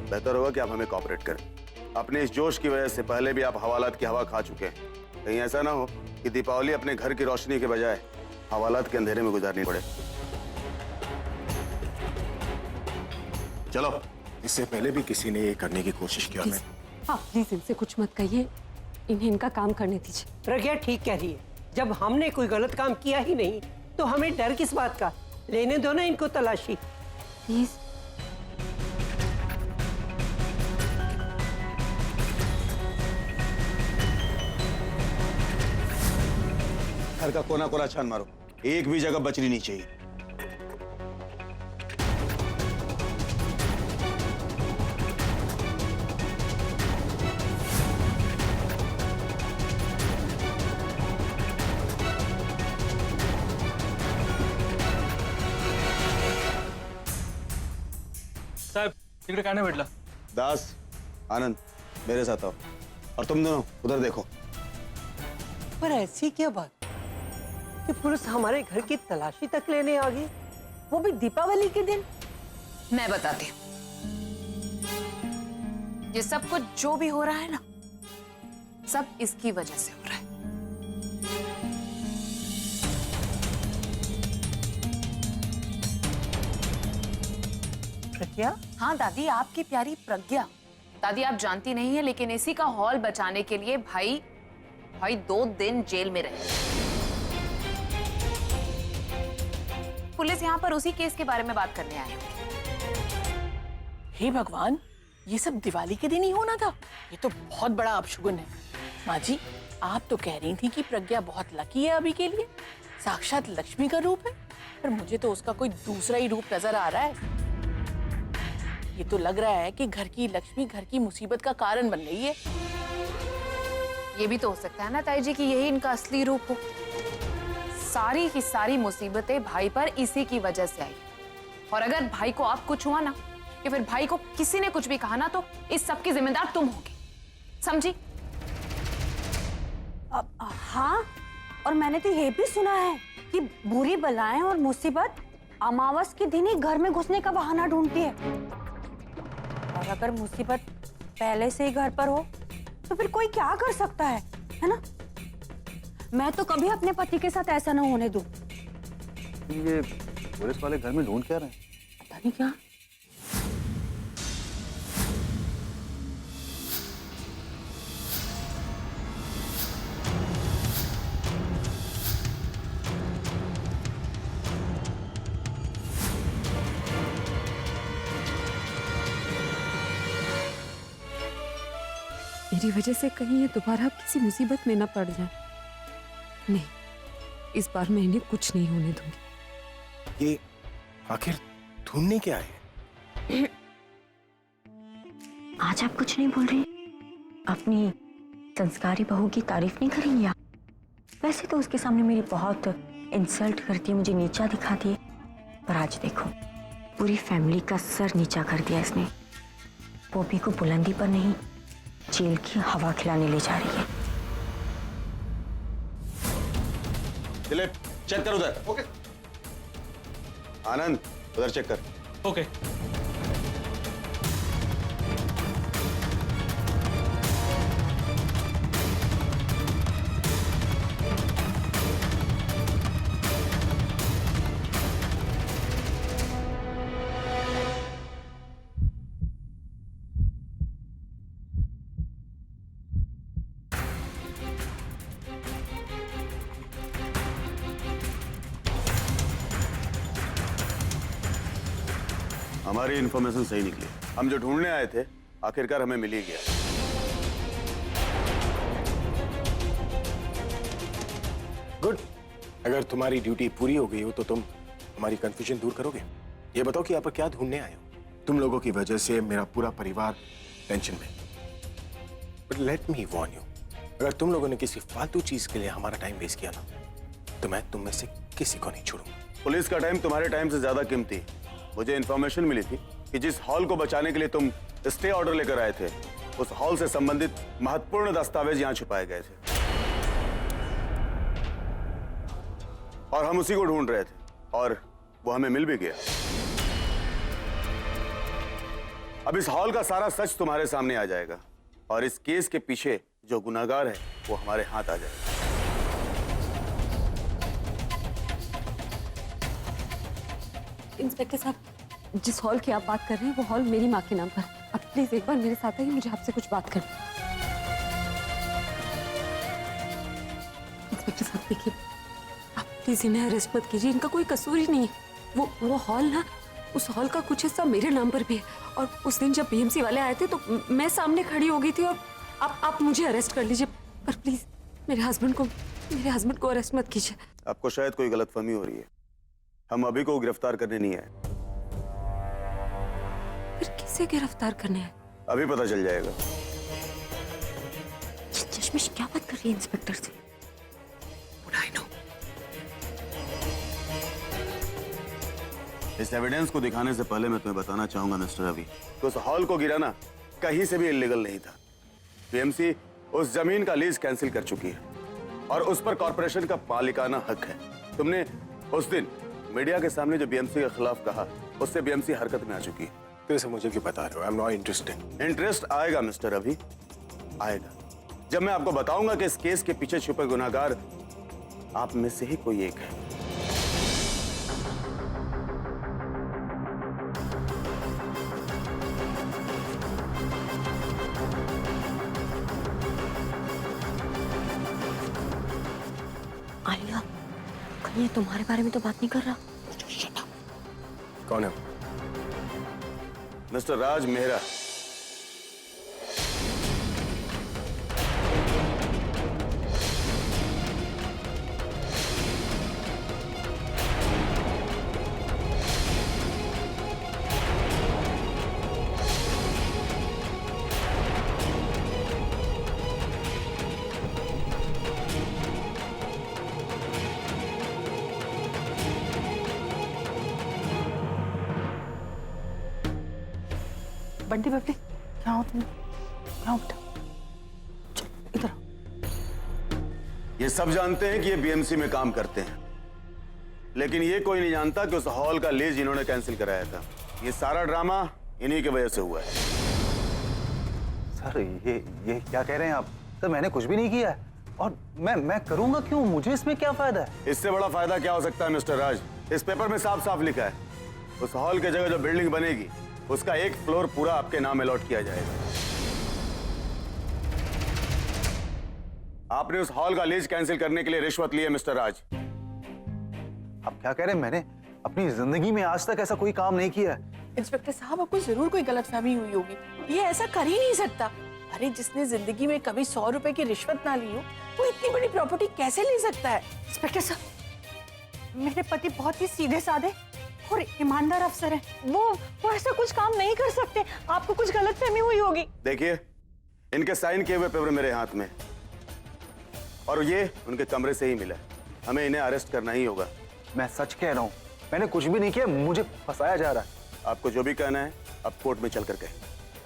बेहतर होगा कि आप हमें कॉपरेट करें। अपने इस जोश की वजह से पहले भी आप हवालात की हवा खा चुके हैं। कहीं ऐसा ना हो कि दीपावली अपने घर की रोशनी के बजाय हवालात के अंधेरे में गुजारनी पड़े। चलो। इससे पहले भी किसी ने ये करने की कोशिश किया। मैं आप प्लीज इनसे कुछ मत कहिए, इन्हें इनका काम करने दीजिए। प्रज्ञा ठीक कह रही है, जब हमने कोई गलत काम किया ही नहीं तो हमें डर किस बात का। लेने दो ना इनको तलाशी। प्लीज। घर का कोना कोना छान मारो, एक भी जगह बचनी नहीं चाहिए। साहेब तिकडे काय नाही भेटला। दास, आनंद मेरे साथ आओ और तुम दोनों उधर देखो। पर ऐसी क्या बात कि पुलिस हमारे घर की तलाशी तक लेने आ गई, वो भी दीपावली के दिन। मैं बताती हूँ, ये सब कुछ जो भी हो रहा है ना, सब इसकी वजह से हो रहा है। प्रज्ञा? हाँ दादी, आपकी प्यारी प्रज्ञा। दादी आप जानती नहीं है, लेकिन इसी का हॉल बचाने के लिए भाई 2 दिन जेल में रहे। पुलिस यहाँ पर उसी केस के बारे में बात करने आई है। हे भगवान, ये सब दिवाली के दिन ही होना था। ये तो बहुत बड़ा अपशगुन है। माँ जी, आप तो कह रही थी कि प्रज्ञा बहुत लकी है अभी के लिए, साक्षात लक्ष्मी का रूप है, पर मुझे तो उसका कोई दूसरा ही रूप नजर आ रहा है। ये तो लग रहा है कि घर की लक्ष्मी घर की मुसीबत का कारण बन रही है। ये भी तो हो सकता है ना ताई जी कि यही इनका असली रूप हो। सारी की सारी मुसीबतें भाई पर इसी की वजह से आई, और अगर भाई को आप कुछ हुआ ना, या फिर भाई को किसी ने कुछ भी कहा ना, तो इस सब की जिम्मेदार तुम होगी, समझी? हाँ, और मैंने तो ये भी सुना है कि बुरी बलाएं और मुसीबत अमावस के दिन ही घर में घुसने का बहाना ढूंढती है। और अगर मुसीबत पहले से ही घर पर हो तो फिर कोई क्या कर सकता है ना? मैं तो कभी अपने पति के साथ ऐसा ना होने दूं। ये पुलिस वाले घर में ढूंढ क्या रहे हैं? पता नहीं क्या। मेरी वजह से कहीं ये दोबारा किसी मुसीबत में न पड़ जाए। नहीं, इस बार मैं इन्हें कुछ नहीं होने दूंगी। ये आखिर ढूंढने क्या है? आज आप कुछ नहीं बोल रही? अपनी संस्कारी बहू की तारीफ नहीं करेंगी आप? वैसे तो उसके सामने मेरी बहुत इंसल्ट करती है, मुझे नीचा दिखाती है, पर आज देखो पूरी फैमिली का सर नीचा कर दिया इसने। पोपी को बुलंदी पर नहीं, जेल की हवा खिलाने ले जा रही है। दिलीप, चेक कर उधर। ओके। आनंद, उधर चेक कर। ओके। हमारी इन्फॉर्मेशन सही निकली। हम जो ढूंढने आए थे आखिरकार हमें मिल ही गया। गुड। अगर तुम्हारी ड्यूटी पूरी हो गई हो तो तुम हमारी कंफ्यूजन दूर करोगे। ये बताओ कि यहाँ पर क्या ढूंढने आए हो? तुम लोगों की वजह से मेरा पूरा परिवार टेंशन में। But let me Warne you, अगर तुम लोगों ने किसी फालतू चीज के लिए हमारा टाइम वेस्ट किया ना, तो मैं तुम में से किसी को नहीं छोड़ूंगा। पुलिस का टाइम तुम्हारे टाइम से ज्यादा कीमती। मुझे इन्फॉर्मेशन मिली थी कि जिस हॉल को बचाने के लिए तुम स्टे ऑर्डर लेकर आए थे, उस हॉल से संबंधित महत्वपूर्ण दस्तावेज यहां छुपाए गए थे, और हम उसी को ढूंढ रहे थे, और वो हमें मिल भी गया। अब इस हॉल का सारा सच तुम्हारे सामने आ जाएगा और इस केस के पीछे जो गुनाहगार है वो हमारे हाथ आ जाएगा। इंस्पेक्टर साहब, जिस हॉल की आप बात कर रहे हैं वो हॉल मेरी माँ के नाम पर। अब प्लीज एक बार मेरे साथ आइए, मुझे आपसे कुछ बात करनी है। इंस्पेक्टर साहब देखिए, आप प्लीज इन्हें अरेस्ट मत कीजिए, इनका कोई कसूर ही नहीं है। वो हॉल ना, उस हॉल का कुछ हिस्सा मेरे नाम पर भी है और उस दिन जब बीएमसी वाले आए थे तो मैं सामने खड़ी हो गई थी और आप मुझे अरेस्ट कर लीजिए, पर प्लीज मेरे हस्बैंड को अरेस्ट मत कीजिए। आपको शायद कोई गलतफहमी हो रही है, हम अभी को गिरफ्तार करने नहीं आए। फिर किसे गिरफ्तार करने हैं? अभी पता चल जाएगा। चश्मिश क्या बात कर रही है इंस्पेक्टर से? इस एविडेंस को दिखाने से पहले मैं तुम्हें बताना चाहूंगा मिस्टर रवि, तो उस हॉल को गिराना कहीं से भी इलीगल नहीं था। बीएमसी उस जमीन का लीज कैंसिल कर चुकी है और उस पर कॉर्पोरेशन का मालिकाना हक है। तुमने उस दिन मीडिया के सामने जो बीएमसी के खिलाफ कहा, उससे बीएमसी हरकत में आ चुकी है। तो इसे मुझे क्यों बता रहे हो? I am not interested. Interest आएगा मिस्टर रवि, आएगा जब मैं आपको बताऊंगा कि इस केस के पीछे छुपे गुनाहगार आप में से ही कोई एक है। आलिया, कहीं ये तुम्हारे बारे में तो बात नहीं कर रहा? कौन है? मिस्टर राज मेहरा। बंटी बबली, क्या हो तुम? क्या हो बेटा? चलो इधर आओ। ये सब जानते हैं कि ये बीएमसी में काम करते हैं, लेकिन ये कोई नहीं जानता कि उस हॉल का लीज इन्होंने कैंसिल कराया था। ये सारा ड्रामा इन्हीं की वजह से हुआ है। सर ये क्या कह रहे हैं आप? सर मैंने कुछ भी नहीं किया है और मैं करूंगा क्यों? मुझे इसमें क्या फायदा है? इससे बड़ा फायदा क्या हो सकता है मिस्टर राज? इस पेपर में साफ साफ लिखा है उस हॉल की जगह जो बिल्डिंग बनेगी उसका एक फ्लोर पूरा आपके नाम अलॉट किया जाएगा। आपने उस हॉल का लीज कैंसिल करने के लिए रिश्वत ली है मिस्टर राज। आप क्या कह रहे हैं? मैंने अपनी जिंदगी में आज तक ऐसा कोई काम नहीं किया है। इंस्पेक्टर साहब, आपको जरूर कोई गलतफहमी हुई होगी। ये ऐसा कर ही नहीं सकता। अरे जिसने जिंदगी में कभी 100 रुपए की रिश्वत ना ली हो, वो इतनी बड़ी प्रॉपर्टी कैसे ले सकता है? इंस्पेक्टर साहब, मेरे पति बहुत ही सीधे साधे और ईमानदार अफसर हैं। वो ऐसा कुछ काम नहीं कर सकते। आपको कुछ गलतफहमी हुई होगी। देखिए, इनके साइन किए हुए पेपर मेरे हाथ में और ये उनके कमरे से ही मिला। हमें इन्हें अरेस्ट करना ही होगा। मैं सच कह रहा हूँ, मैंने कुछ भी नहीं किया, मुझे फंसाया जा रहा है। आपको जो भी कहना है अब कोर्ट में चलकर कहें।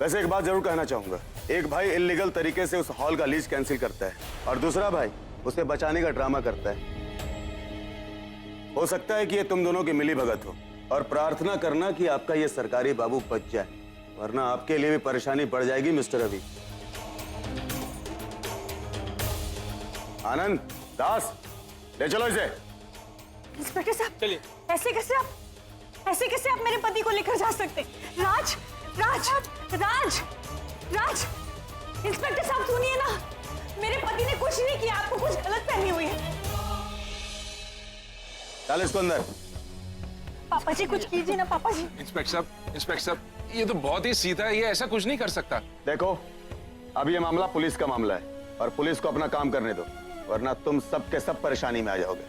वैसे एक बात जरूर कहना चाहूंगा, एक भाई इल्लीगल तरीके से उस हॉल का लीज कैंसिल करता है और दूसरा भाई उसे बचाने का ड्रामा करता है। हो सकता है कि ये तुम दोनों की मिली भगत हो और प्रार्थना करना कि आपका ये सरकारी बाबू बच जाए, वरना आपके लिए भी परेशानी बढ़ जाएगी मिस्टर रवि। आनंद, दास, ले चलो इसे। इंस्पेक्टर साहब, चलिए। ऐसे कैसे आप मेरे पति को लेकर जा सकते? राज राज राज राज इंस्पेक्टर साहब सुनिए ना, मेरे पति ने कुछ नहीं किया। आपको कुछ गलतफहमी हुई है। चल इसको अंदर। पापा जी कुछ कीजिए ना, पापा जी। इंस्पेक्टर साहब, ये तो बहुत ही सीधा है, ये ऐसा कुछ नहीं कर सकता। देखो, अब ये मामला पुलिस का मामला है और पुलिस को अपना काम करने दो, वरना तुम सब के सब परेशानी में आ जाओगे।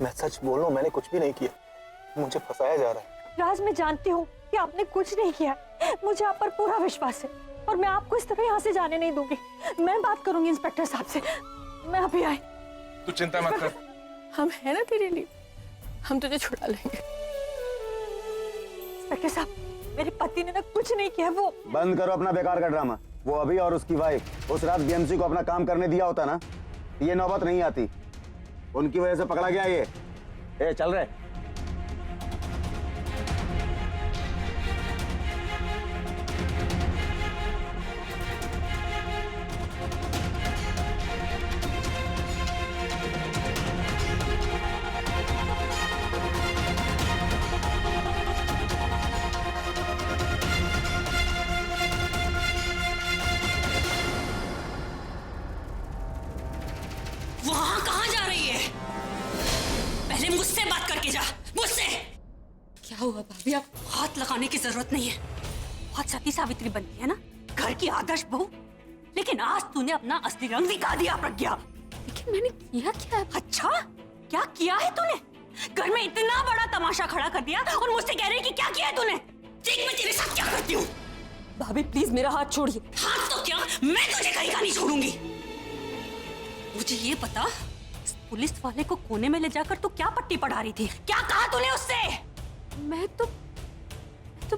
मैं सच बोल रहा हूँ, मैंने कुछ भी नहीं किया, मुझे फंसाया जा रहा है। राज, मैं जानती हूँ कि आपने कुछ नहीं किया। मुझे आप पर पूरा विश्वास है और मैं आपको इस तरह यहाँ से जाने नहीं दूंगी। मैं बात करूंगी इंस्पेक्टर साहब से। मैं अभी आई। तू चिंता मत कर, हम है ना तेरे लिए, हम तुझे छुड़ा लेंगे। इंस्पेक्टर साहब, मेरे पति ने ना कुछ नहीं किया। वो बंद करो अपना बेकार का ड्रामा। वो अभी और उसकी वाइफ उस रात बीएमसी को अपना काम करने दिया होता ना, ये नौबत नहीं आती। उनकी वजह से पकड़ा गया ये। चल रहे। पहले मुझसे बात करके जा, मुझसे। क्या हुआ भाभी, आप हाथ लगाने की जरूरत नहीं है। बहुत सती सावित्री बनती है ना, घर की आदर्श बहू, लेकिन आज तूने अपना असली रंग दिखा दिया प्रज्ञा। लेकिन मैंने किया क्या है? अच्छा, क्या किया है तूने? घर में इतना बड़ा तमाशा खड़ा कर दिया और मुझसे कह रही है कि क्या किया है तूने? देख मैं तेरे साथ क्या करती हूँ। भाभी प्लीज मेरा हाथ छोड़िए। हाथ तो क्या, मैं तुझे कहीं का नहीं छोड़ूंगी। मुझे ये बता, इस पुलिस वाले को कोने में ले जाकर तू क्या पट्टी पढ़ा रही थी? क्या कहा तूने उससे? मैं तो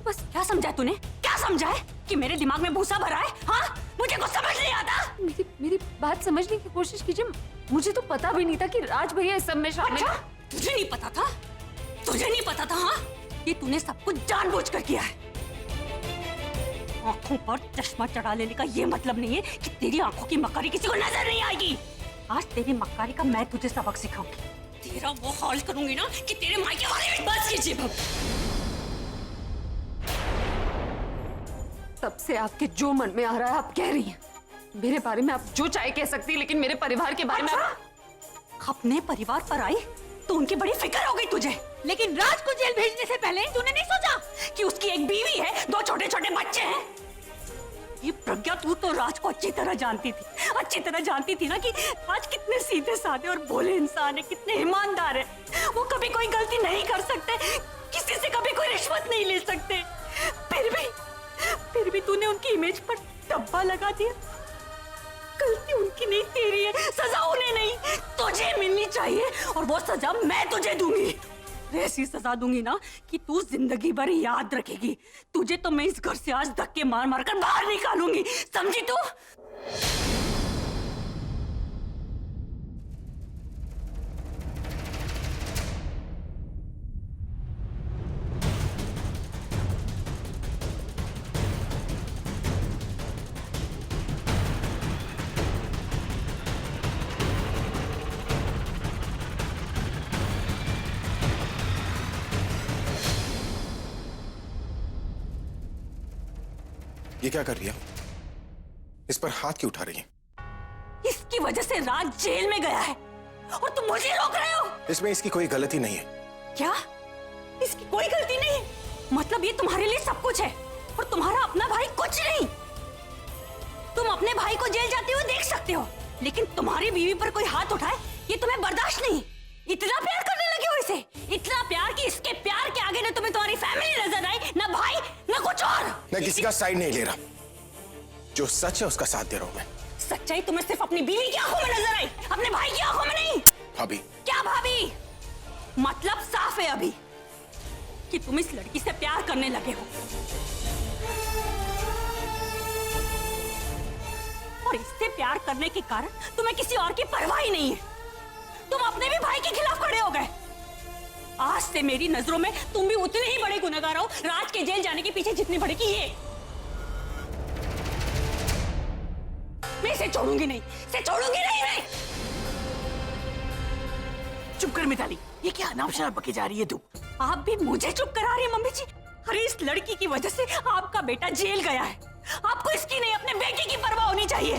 बस क्या समझा तूने? क्या समझा है कि मेरे दिमाग में भूसा भरा है? हाँ, मुझे कुछ समझ नहीं आता। मेरी बात समझने की कोशिश कीजिए। मुझे तो पता भी नहीं था कि राज भैया इस सब में शामिल अच्छा, हैं। तुझे नहीं पता था? तुझे नहीं पता था? हाँ, ये तूने सब कुछ जानबूझकर किया है। आंखों पर चश्मा चढ़ा लेने का ये मतलब नहीं है कि तेरी आंखों की मक्कारी किसी को नजर नहीं आएगी। आज तेरी मक्कारी का मैं तुझे सबक सिखाऊंगी। तेरा वो हाल करूंगी ना कि तेरे मायके वाले भी बस कीजिए। तब से आपके जो मन में आ रहा है आप कह रही हैं। मेरे बारे में आप जो चाहे कह सकती हैं, लेकिन मेरे परिवार के बारे में अपने परिवार पर आई तो उनकी बड़ी फिक्र हो गई तुझे। लेकिन राज को जेल भेजने से पहले तूने नहीं सोचा कि उसकी एक बीवी है, 2 छोटे-छोटे बच्चे हैं। ये प्रज्ञा, तू तो राज को अच्छी तरह जानती थी ना कि राज कितने सीधे साधे और भोले इंसान है, कितने ईमानदार है। वो कभी कोई गलती नहीं कर सकते, किसी से कभी कोई रिश्वत नहीं ले सकते। फिर भी तूने उनकी इमेज पर धब्बा लगा दिया। गलती उनकी नहीं, तेरी है। सजा उन्हें नहीं, तुझे मिलनी चाहिए, और वो सजा मैं तुझे दूंगी। ऐसी सजा दूंगी ना कि तू जिंदगी भर याद रखेगी। तुझे तो मैं इस घर से आज धक्के मार मार कर बाहर निकालूंगी, समझी तू? ये क्या कर रही है? इस पर हाथ क्यों उठा रही है? इसकी वजह से राज जेल में गया है और तुम मुझे रोक रहे हो। इसमें इसकी कोई गलती नहीं है। क्या? इसकी कोई गलती नहीं? मतलब ये तुम्हारे लिए सब कुछ है और तुम्हारा अपना भाई कुछ नहीं। तुम अपने भाई को जेल जाते हुए देख सकते हो, लेकिन तुम्हारी बीवी पर कोई हाथ उठाए ये तुम्हें बर्दाश्त नहीं। इतना प्यार करने लगे हो इसे, इतना प्यार कि इसके प्यार के आगे ना तुम्हें तुम्हारी फैमिली नजर आई, ना भाई, ना कुछ और। मैं किसी का साइड नहीं ले रहा, जो सच है उसका साथ दे रहा हूं मैं। सच्चाई तुम्हें सिर्फ अपनी बीवी की आंखों में नजर आई, अपने भाई की आंखों में नहीं। भाभी। क्या भाभी? मतलब साफ है अभी कि तुम इस लड़की से प्यार करने लगे हो और इससे प्यार करने के कारण तुम्हें किसी और की परवाह ही नहीं है। तुम अपने भी भाई के खिलाफ खड़े हो गए। आज से मेरी नजरों में तुम भी उतने ही बड़े गुनहगार हो राज के जेल जाने के पीछे जितने बड़े की ये। मैं इसे छोड़ूंगी नहीं, इसे छोड़ूंगी नहीं मैं। चुप कर मिताली, ये क्या अनाप शनाप बके जा रही है तू? आप भी मुझे चुप करा रही है मम्मी जी? अरे इस लड़की की वजह से आपका बेटा जेल गया है। आपको इसकी नहीं अपने बेटे की परवाह होनी चाहिए।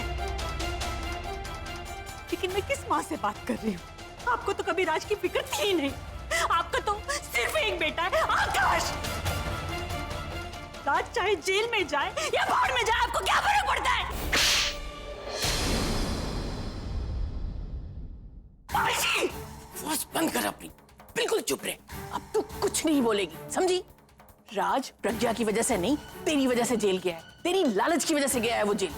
लेकिन मैं किस माँ से बात कर रही हूँ? आपको तो कभी राज की फिक्र थी ही नहीं। आपका तो सिर्फ एक बेटा है, आकाश। राज चाहे जेल में जाए या बाहर में जाए, आपको क्या फर्क पड़ता है? बस बंद कर अपनी, बिल्कुल चुप रहे। अब तू कुछ नहीं बोलेगी, समझी? राज प्रज्ञा की वजह से नहीं, तेरी वजह से जेल गया है। तेरी लालच की वजह से गया है वो जेल।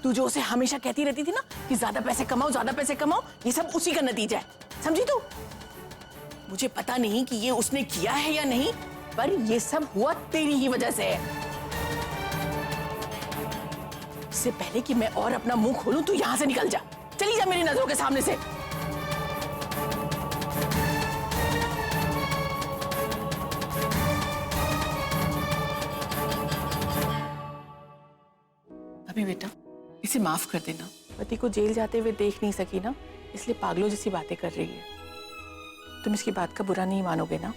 तू जो उसे हमेशा कहती रहती थी ना कि ज्यादा पैसे कमाओ, ज्यादा पैसे कमाओ, ये सब उसी का नतीजा है, समझी तू? मुझे पता नहीं कि ये उसने किया है या नहीं, पर ये सब हुआ तेरी ही वजह से है। इससे पहले कि मैं और अपना मुंह खोलूं, तू यहां से निकल जा, चली जा मेरी नजरों के सामने से। अभी बेटा, इसे माफ कर देना। पति को जेल जाते हुए देख नहीं सकी ना, इसलिए पागलों जैसी बातें कर रही है। तुम इसकी बात का बुरा नहीं मानोगे ना?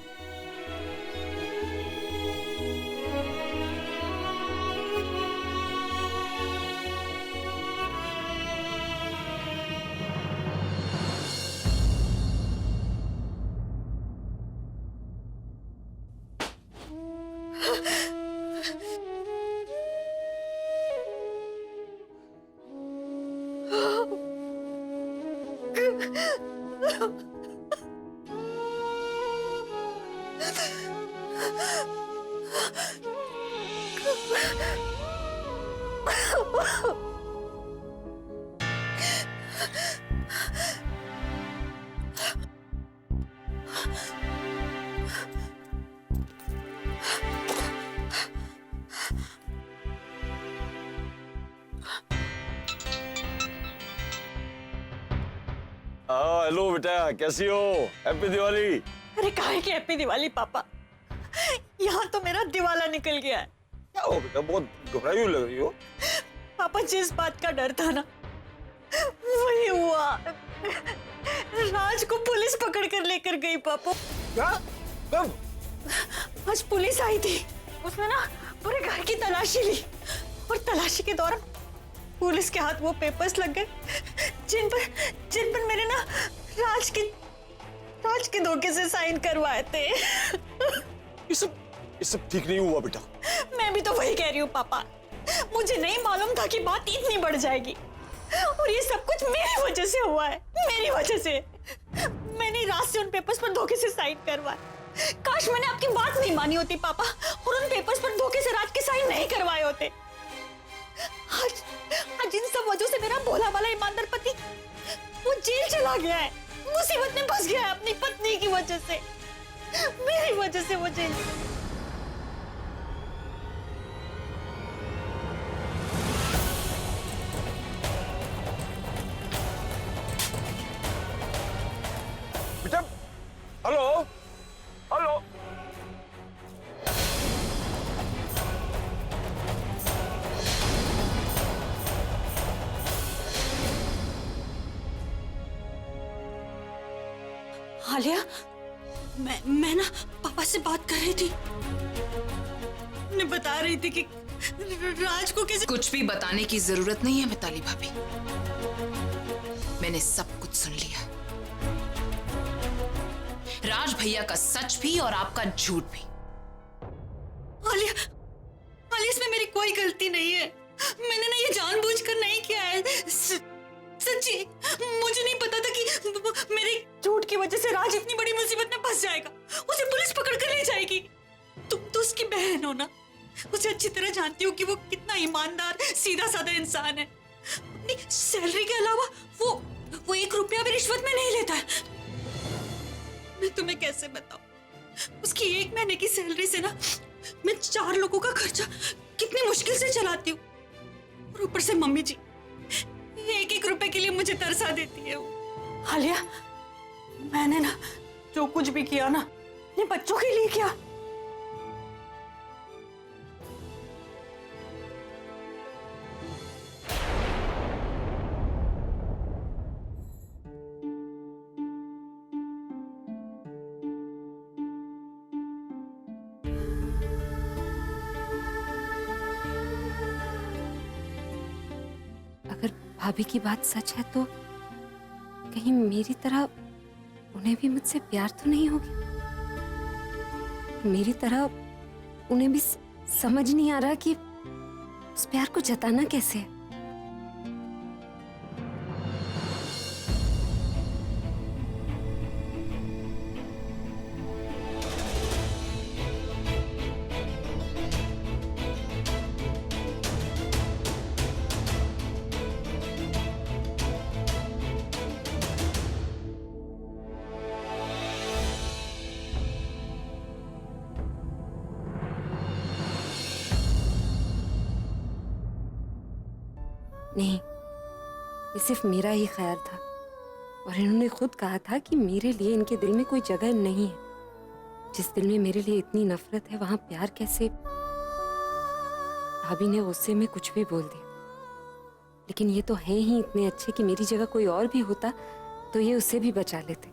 हेलो बेटा, कैसी हो? हैप्पी दिवाली। अरे काहे की हैप्पी दिवाली पापा, यहाँ तो मेरा दिवाला निकल गया है। क्या हो बेटा, बहुत घबराई हुई लग रही हो। पापा जिस बात का डर था ना वही हुआ। राज को पुलिस पकड़ कर लेकर गई पापा। क्या? कब? आज पुलिस आई थी, उसने ना पूरे घर की तलाशी ली और तलाशी के दौरान पुलिस के हाथ वो पेपर्स लग गए जिन पर मेरे ना राज के धोखे से साइन करवाए थे। ये सब ठीक नहीं हुआ बेटा। मैं भी तो वही कह रही हूँ पापा, मुझे नहीं मालूम था कि बात इतनी बढ़ जाएगी और ये सब कुछ मेरी वजह से हुआ है, मेरी वजह से। मैंने राज से उन पेपर्स पर धोखे से साइन करवाए। काश मैंने आपकी बात नहीं मानी होती पापा और उन पेपर्स पर धोखे से राज के साइन नहीं करवाए होते। आज इन सब वजहों से मेरा भोला वाला ईमानदार पति वो जेल चला गया है, मुसीबत में फंस गया है अपनी पत्नी की वजह से, मेरी वजह से वो जेल। बेटा, हेलो हेलो। आलिया, मैं ना पापा से बात कर रही थी, मैं बता रही थी कि राज को कैसे। कुछ भी बताने की जरूरत नहीं है मिताली भाभी, मैंने सब कुछ सुन लिया। राज भैया का सच भी और आपका झूठ भी। आलिया, इसमें मेरी कोई गलती नहीं है, मैंने ना ये जानबूझकर नहीं किया है। सच्ची मुझे नहीं पता था कि मेरे झूठ की वजह से राज इतनी बड़ी मुसीबत में फंस जाएगा, उसे पुलिस पकड़ कर ले जाएगी। तुम तो उसकी बहन हो ना, उसे अच्छी तरह जानती हो कि वो कितना ईमानदार सीधा साधा इंसान है। अपनी सैलरी के अलावा वो 1 रुपया भी रिश्वत में नहीं लेता है। मैं तुम्हें कैसे बताऊं, उसकी 1 महीने की सैलरी से ना मैं 4 लोगों का खर्चा कितनी मुश्किल से चलाती हूँ और ऊपर से मम्मी जी 1-1 रुपए के लिए मुझे तरसा देती है वो। आलिया, मैंने ना जो कुछ भी किया ना अपने बच्चों के लिए किया। अगर भाभी की बात सच है तो कहीं मेरी तरह उन्हें भी मुझसे प्यार तो नहीं होगी? मेरी तरह उन्हें भी समझ नहीं आ रहा कि उस प्यार को जताना कैसे है। नहीं, ये सिर्फ मेरा ही ख्याल था और इन्होंने खुद कहा था कि मेरे लिए इनके दिल में कोई जगह नहीं है। जिस दिल में मेरे लिए इतनी नफरत है वहां प्यार कैसे? भाभी ने गुस्से में कुछ भी बोल दिया, लेकिन ये तो हैं ही इतने अच्छे कि मेरी जगह कोई और भी होता तो ये उसे भी बचा लेते।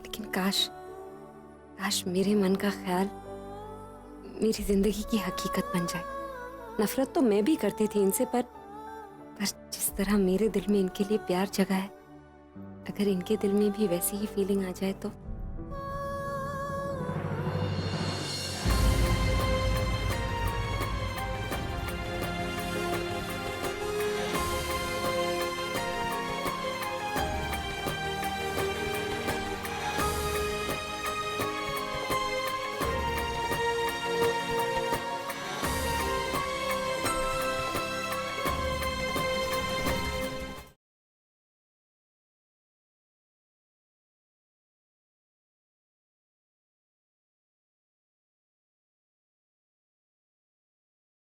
लेकिन काश मेरे मन का ख्याल मेरी जिंदगी की हकीकत बन जाए। नफरत तो मैं भी करती थी इनसे, पर जिस तरह मेरे दिल में इनके लिए प्यार जगा है, अगर इनके दिल में भी वैसी ही फीलिंग आ जाए तो